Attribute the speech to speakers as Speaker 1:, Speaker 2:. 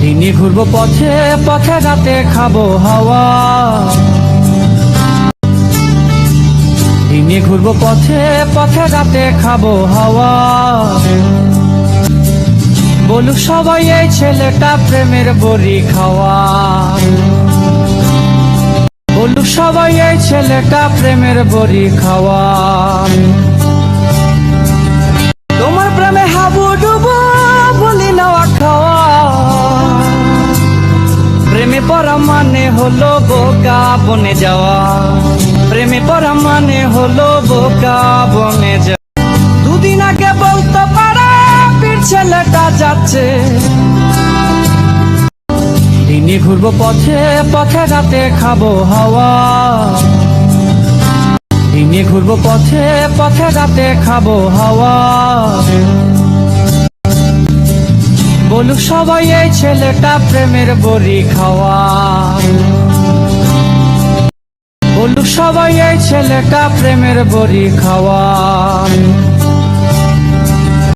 Speaker 1: দিনে ঘুরবো পথে পথে, রাতে খাবো হাওয়া। দিনে ঘুরবো পথে পথে, রাতে খাবো হাওয়া। বলুক সবাই এই ছেলেটা প্রেমের বড়ি খাওয়া। বলুক সবাই এই ছেলেটা প্রেমের বড়ি খাওয়া। তোমার প্রেমে হাবুডুবু বলি নেওয়া খাওয়া। প্রেমে পড়া মানে হলো বোকা বনে যাওয়া। প্রেমে পড়া মানে হলো বোকা বনে যাওয়া। দুদিন আগে বলতে পারে পীর ছেলেটা যাচ্ছে। দিনে ঘুরবো পথে পথে, রাতে খাবো হাওয়া। দিনে ঘুরবো পথে পথে, রাতে খাবো হাওয়া। বলুক সবাই এই ছেলেটা প্রেমের বড়ি খাওয়া। বলুক সবাই এই ছেলেটা প্রেমের বড়ি খাওয়া।